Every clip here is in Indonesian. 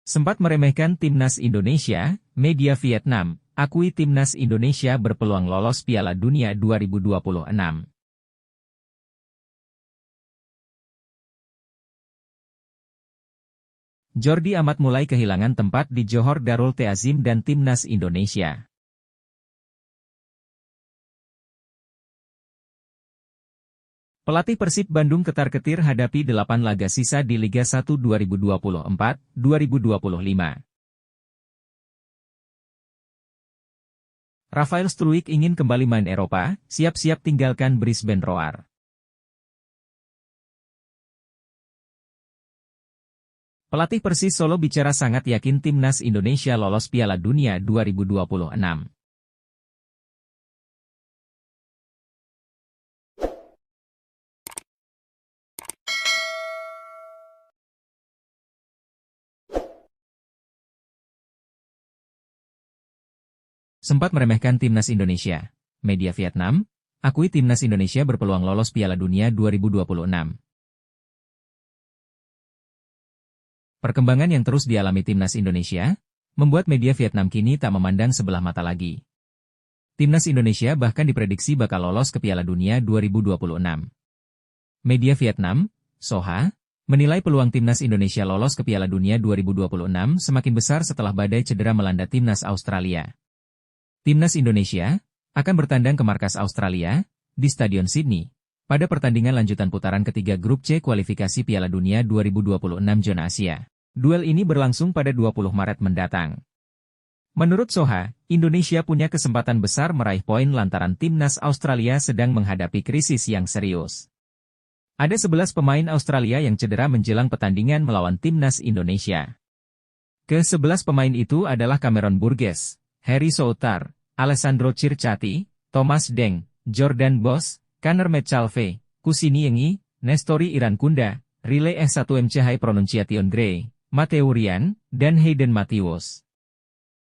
Sempat meremehkan timnas Indonesia, media Vietnam akui timnas Indonesia berpeluang lolos Piala Dunia 2026. Jordi Amat mulai kehilangan tempat di Johor Darul Ta'zim dan timnas Indonesia. Pelatih Persib Bandung ketar-ketir hadapi 8 laga sisa di Liga 1 2024-2025. Rafael Struijk ingin kembali main Eropa, siap-siap tinggalkan Brisbane Roar. Pelatih Persis Solo bicara sangat yakin timnas Indonesia lolos Piala Dunia 2026. Sempat meremehkan timnas Indonesia, media Vietnam akui timnas Indonesia berpeluang lolos Piala Dunia 2026. Perkembangan yang terus dialami timnas Indonesia membuat media Vietnam kini tak memandang sebelah mata lagi. Timnas Indonesia bahkan diprediksi bakal lolos ke Piala Dunia 2026. Media Vietnam, Soha, menilai peluang timnas Indonesia lolos ke Piala Dunia 2026 semakin besar setelah badai cedera melanda timnas Australia. Timnas Indonesia akan bertandang ke markas Australia di Stadion Sydney pada pertandingan lanjutan putaran ketiga Grup C kualifikasi Piala Dunia 2026 zona Asia. Duel ini berlangsung pada 20 Maret mendatang. Menurut Soha, Indonesia punya kesempatan besar meraih poin lantaran timnas Australia sedang menghadapi krisis yang serius. Ada 11 pemain Australia yang cedera menjelang pertandingan melawan timnas Indonesia. Ke-11 pemain itu adalah Cameron Burgess, Harry Souttar, Alessandro Circati, Thomas Deng, Jordan Boss, Conor Metcalfe, Kusini Yengi, Nestori Irankunda, Rile S1MC High Pronunciation Gray, Mateo Rian, dan Hayden Matthews.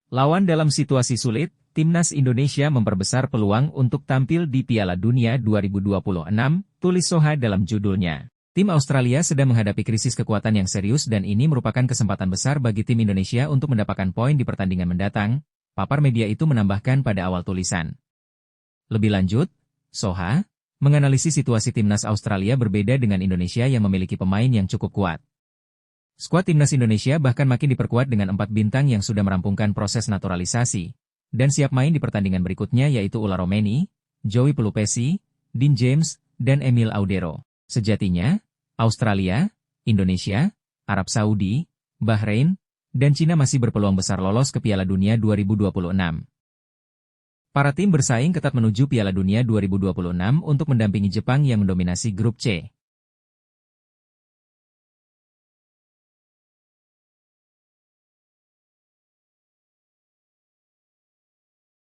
Lawan dalam situasi sulit, timnas Indonesia memperbesar peluang untuk tampil di Piala Dunia 2026, tulis Soha dalam judulnya. Tim Australia sedang menghadapi krisis kekuatan yang serius dan ini merupakan kesempatan besar bagi tim Indonesia untuk mendapatkan poin di pertandingan mendatang, papar media itu menambahkan pada awal tulisan. Lebih lanjut, Soha menganalisis situasi timnas Australia berbeda dengan Indonesia yang memiliki pemain yang cukup kuat. Skuad timnas Indonesia bahkan makin diperkuat dengan 4 bintang yang sudah merampungkan proses naturalisasi dan siap main di pertandingan berikutnya yaitu Ula Romeni, Joey Pelupesi, Dean James, dan Emil Audero. Sejatinya, Australia, Indonesia, Arab Saudi, Bahrain, dan Cina masih berpeluang besar lolos ke Piala Dunia 2026. Para tim bersaing ketat menuju Piala Dunia 2026 untuk mendampingi Jepang yang mendominasi Grup C.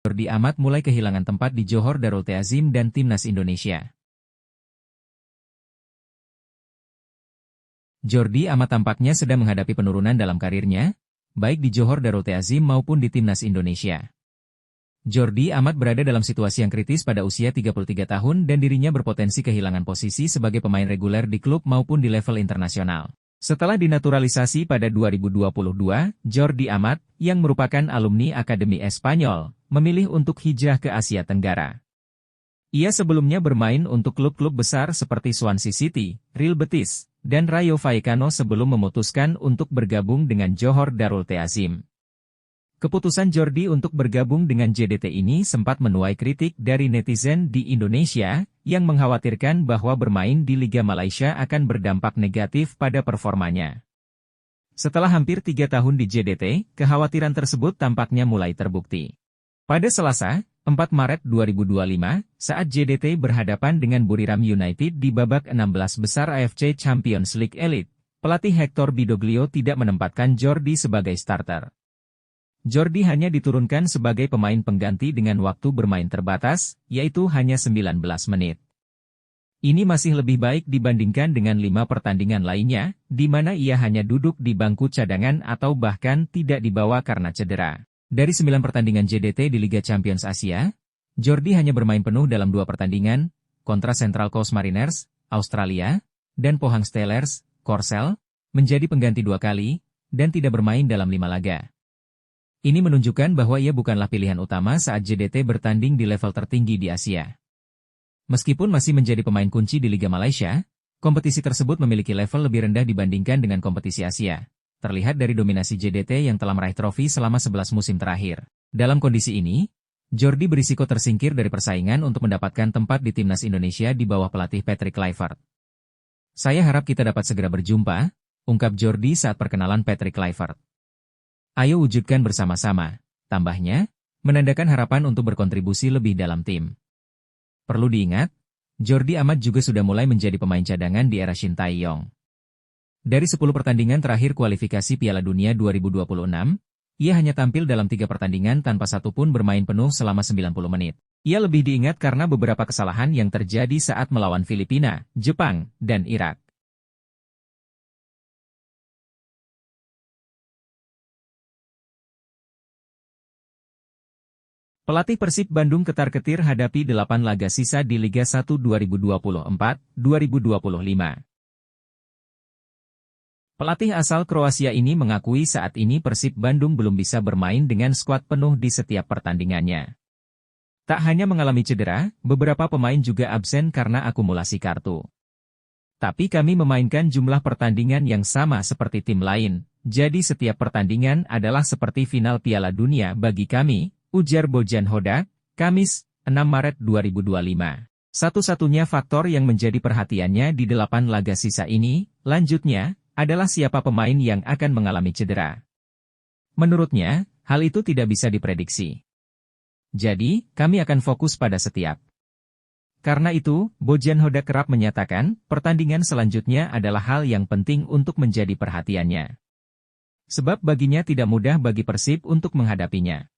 Jordi Amat mulai kehilangan tempat di Johor Darul Ta'zim dan timnas Indonesia. Jordi Amat tampaknya sedang menghadapi penurunan dalam karirnya, baik di Johor Darul Ta'zim maupun di timnas Indonesia. Jordi Amat berada dalam situasi yang kritis pada usia 33 tahun dan dirinya berpotensi kehilangan posisi sebagai pemain reguler di klub maupun di level internasional. Setelah dinaturalisasi pada 2022, Jordi Amat, yang merupakan alumni Akademi Espanyol, memilih untuk hijrah ke Asia Tenggara. Ia sebelumnya bermain untuk klub-klub besar seperti Swansea City, Real Betis, dan Rayo Vallecano sebelum memutuskan untuk bergabung dengan Johor Darul Ta'zim. Keputusan Jordi untuk bergabung dengan JDT ini sempat menuai kritik dari netizen di Indonesia, yang mengkhawatirkan bahwa bermain di Liga Malaysia akan berdampak negatif pada performanya. Setelah hampir 3 tahun di JDT, kekhawatiran tersebut tampaknya mulai terbukti. Pada Selasa, 4 Maret 2025, saat JDT berhadapan dengan Buriram United di babak 16 besar AFC Champions League Elite, pelatih Hector Bidoglio tidak menempatkan Jordi sebagai starter. Jordi hanya diturunkan sebagai pemain pengganti dengan waktu bermain terbatas, yaitu hanya 19 menit. Ini masih lebih baik dibandingkan dengan 5 pertandingan lainnya, di mana ia hanya duduk di bangku cadangan atau bahkan tidak dibawa karena cedera. Dari 9 pertandingan JDT di Liga Champions Asia, Jordi hanya bermain penuh dalam 2 pertandingan, kontra Central Coast Mariners, Australia, dan Pohang Steelers, Korsel, menjadi pengganti 2 kali, dan tidak bermain dalam 5 laga. Ini menunjukkan bahwa ia bukanlah pilihan utama saat JDT bertanding di level tertinggi di Asia. Meskipun masih menjadi pemain kunci di Liga Malaysia, kompetisi tersebut memiliki level lebih rendah dibandingkan dengan kompetisi Asia. Terlihat dari dominasi JDT yang telah meraih trofi selama 11 musim terakhir. Dalam kondisi ini, Jordi berisiko tersingkir dari persaingan untuk mendapatkan tempat di timnas Indonesia di bawah pelatih Patrick Kluivert. Saya harap kita dapat segera berjumpa, ungkap Jordi saat perkenalan Patrick Kluivert. Ayo wujudkan bersama-sama, tambahnya, menandakan harapan untuk berkontribusi lebih dalam tim. Perlu diingat, Jordi Amat juga sudah mulai menjadi pemain cadangan di era Shin Tae-yong. Dari 10 pertandingan terakhir kualifikasi Piala Dunia 2026, ia hanya tampil dalam 3 pertandingan tanpa satupun bermain penuh selama 90 menit. Ia lebih diingat karena beberapa kesalahan yang terjadi saat melawan Filipina, Jepang, dan Irak. Pelatih Persib Bandung ketar-ketir hadapi 8 laga sisa di Liga 1 2024-2025. Pelatih asal Kroasia ini mengakui saat ini Persib Bandung belum bisa bermain dengan skuad penuh di setiap pertandingannya. Tak hanya mengalami cedera, beberapa pemain juga absen karena akumulasi kartu. Tapi kami memainkan jumlah pertandingan yang sama seperti tim lain, jadi setiap pertandingan adalah seperti final Piala Dunia bagi kami, ujar Bojan Hodak, Kamis, 6 Maret 2025. Satu-satunya faktor yang menjadi perhatiannya di 8 laga sisa ini, lanjutnya, adalah siapa pemain yang akan mengalami cedera. Menurutnya, hal itu tidak bisa diprediksi. Jadi, kami akan fokus pada setiap. Karena itu, Bojan Hodak kerap menyatakan, pertandingan selanjutnya adalah hal yang penting untuk menjadi perhatiannya. Sebab baginya tidak mudah bagi Persib untuk menghadapinya.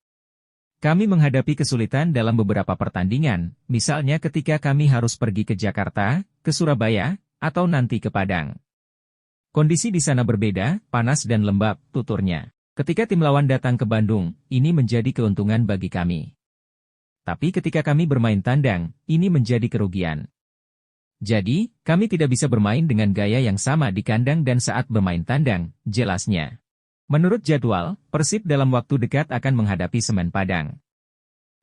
Kami menghadapi kesulitan dalam beberapa pertandingan, misalnya ketika kami harus pergi ke Jakarta, ke Surabaya, atau nanti ke Padang. Kondisi di sana berbeda, panas dan lembab, tuturnya. Ketika tim lawan datang ke Bandung, ini menjadi keuntungan bagi kami. Tapi ketika kami bermain tandang, ini menjadi kerugian. Jadi, kami tidak bisa bermain dengan gaya yang sama di kandang dan saat bermain tandang, jelasnya. Menurut jadwal, Persib dalam waktu dekat akan menghadapi Semen Padang.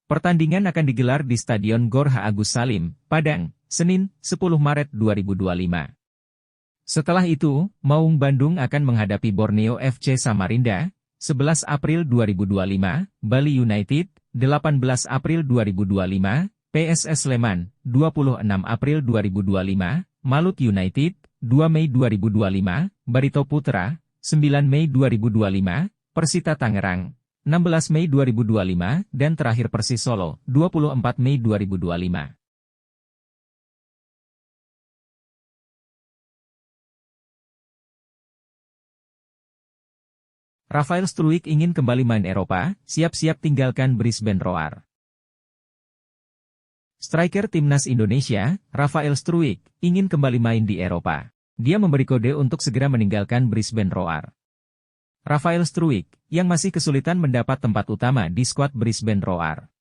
Pertandingan akan digelar di Stadion Gor H. Agus Salim, Padang, Senin, 10 Maret 2025. Setelah itu, Maung Bandung akan menghadapi Borneo FC Samarinda, 11 April 2025, Bali United, 18 April 2025, PSS Sleman, 26 April 2025, Malut United, 2 Mei 2025, Barito Putra, 9 Mei 2025, Persita Tangerang, 16 Mei 2025, dan terakhir Persis Solo, 24 Mei 2025. Rafael Struijk ingin kembali main Eropa, siap-siap tinggalkan Brisbane Roar. Striker timnas Indonesia, Rafael Struijk, ingin kembali main di Eropa. Dia memberi kode untuk segera meninggalkan Brisbane Roar. Rafael Struijk, yang masih kesulitan mendapat tempat utama di skuad Brisbane Roar.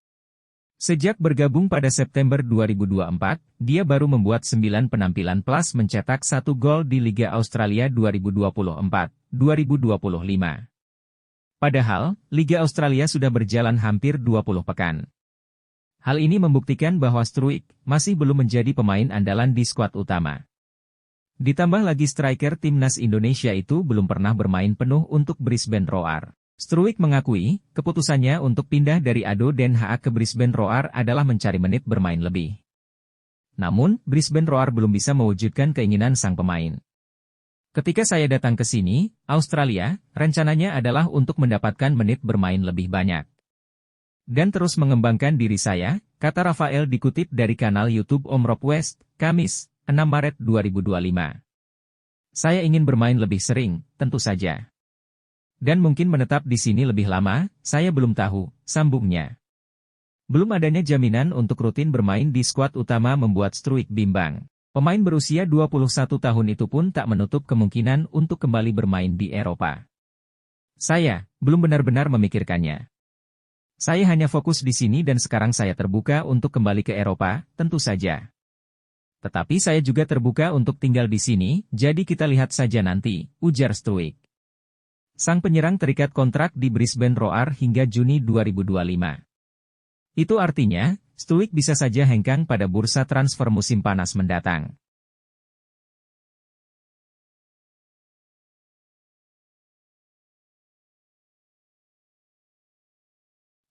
Sejak bergabung pada September 2024, dia baru membuat 9 penampilan plus mencetak 1 gol di Liga Australia 2024-2025. Padahal, Liga Australia sudah berjalan hampir 20 pekan. Hal ini membuktikan bahwa Struijk masih belum menjadi pemain andalan di skuad utama. Ditambah lagi striker timnas Indonesia itu belum pernah bermain penuh untuk Brisbane Roar. Struijk mengakui, keputusannya untuk pindah dari ADO Den Haag ke Brisbane Roar adalah mencari menit bermain lebih. Namun, Brisbane Roar belum bisa mewujudkan keinginan sang pemain. Ketika saya datang ke sini, Australia, rencananya adalah untuk mendapatkan menit bermain lebih banyak. Dan terus mengembangkan diri saya, kata Rafael dikutip dari kanal YouTube Om Rob West, Kamis, 6 Maret 2025. Saya ingin bermain lebih sering, tentu saja. Dan mungkin menetap di sini lebih lama, saya belum tahu, sambungnya. Belum adanya jaminan untuk rutin bermain di skuad utama membuat Struijk bimbang. Pemain berusia 21 tahun itu pun tak menutup kemungkinan untuk kembali bermain di Eropa. Saya belum benar-benar memikirkannya. Saya hanya fokus di sini dan sekarang saya terbuka untuk kembali ke Eropa, tentu saja. Tetapi saya juga terbuka untuk tinggal di sini, jadi kita lihat saja nanti, ujar Struijk. Sang penyerang terikat kontrak di Brisbane Roar hingga Juni 2025. Itu artinya, Stuijk bisa saja hengkang pada bursa transfer musim panas mendatang.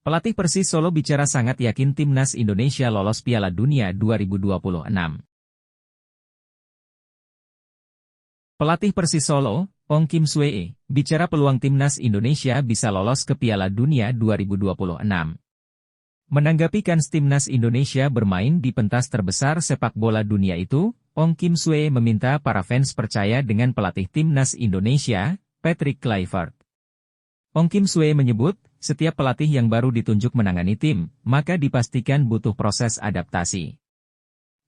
Pelatih Persis Solo bicara sangat yakin timnas Indonesia lolos Piala Dunia 2026. Pelatih Persis Solo, Ong Kim Swee, bicara peluang timnas Indonesia bisa lolos ke Piala Dunia 2026. Menanggapi kans timnas Indonesia bermain di pentas terbesar sepak bola dunia itu, Ong Kim Swee meminta para fans percaya dengan pelatih timnas Indonesia, Patrick Kluivert. Ong Kim Swee menyebut, setiap pelatih yang baru ditunjuk menangani tim, maka dipastikan butuh proses adaptasi.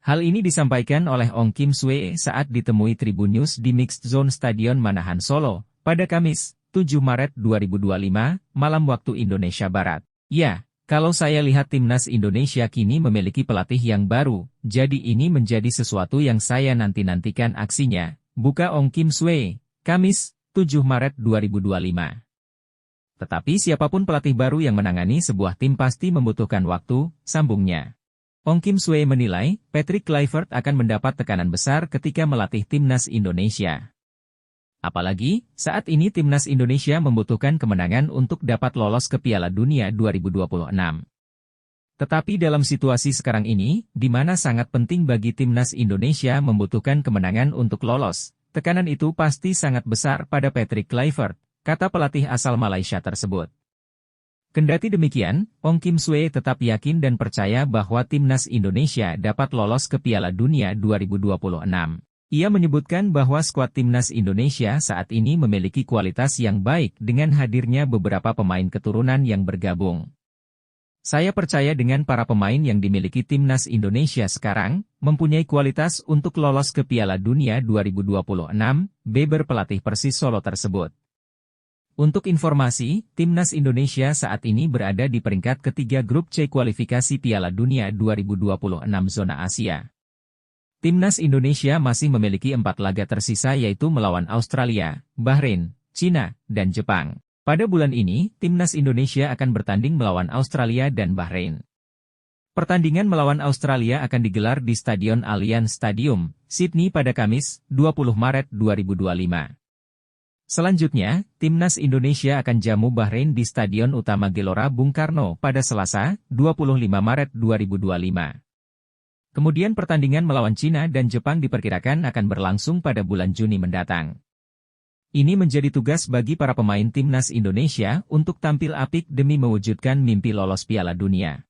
Hal ini disampaikan oleh Ong Kim Swee saat ditemui Tribun News di Mixed Zone Stadion Manahan Solo, pada Kamis, 7 Maret 2025, malam waktu Indonesia Barat. Ya, kalau saya lihat timnas Indonesia kini memiliki pelatih yang baru, jadi ini menjadi sesuatu yang saya nanti-nantikan aksinya, buka Ong Kim Swee, Kamis, 7 Maret 2025. Tetapi siapapun pelatih baru yang menangani sebuah tim pasti membutuhkan waktu, sambungnya. Ong Kim Swee menilai, Patrick Kluivert akan mendapat tekanan besar ketika melatih timnas Indonesia. Apalagi, saat ini timnas Indonesia membutuhkan kemenangan untuk dapat lolos ke Piala Dunia 2026. Tetapi dalam situasi sekarang ini, di mana sangat penting bagi timnas Indonesia membutuhkan kemenangan untuk lolos, tekanan itu pasti sangat besar pada Patrick Kluivert, kata pelatih asal Malaysia tersebut. Kendati demikian, Ong Kim Swee tetap yakin dan percaya bahwa timnas Indonesia dapat lolos ke Piala Dunia 2026. Ia menyebutkan bahwa skuad timnas Indonesia saat ini memiliki kualitas yang baik dengan hadirnya beberapa pemain keturunan yang bergabung. Saya percaya dengan para pemain yang dimiliki timnas Indonesia sekarang, mempunyai kualitas untuk lolos ke Piala Dunia 2026, beber pelatih Persis Solo tersebut. Untuk informasi, timnas Indonesia saat ini berada di peringkat ketiga grup C kualifikasi Piala Dunia 2026 zona Asia. Timnas Indonesia masih memiliki 4 laga tersisa yaitu melawan Australia, Bahrain, Cina, dan Jepang. Pada bulan ini, timnas Indonesia akan bertanding melawan Australia dan Bahrain. Pertandingan melawan Australia akan digelar di Stadion Allianz Stadium, Sydney pada Kamis, 20 Maret 2025. Selanjutnya, timnas Indonesia akan jamu Bahrain di Stadion Utama Gelora Bung Karno pada Selasa, 25 Maret 2025. Kemudian pertandingan melawan Cina dan Jepang diperkirakan akan berlangsung pada bulan Juni mendatang. Ini menjadi tugas bagi para pemain timnas Indonesia untuk tampil apik demi mewujudkan mimpi lolos Piala Dunia.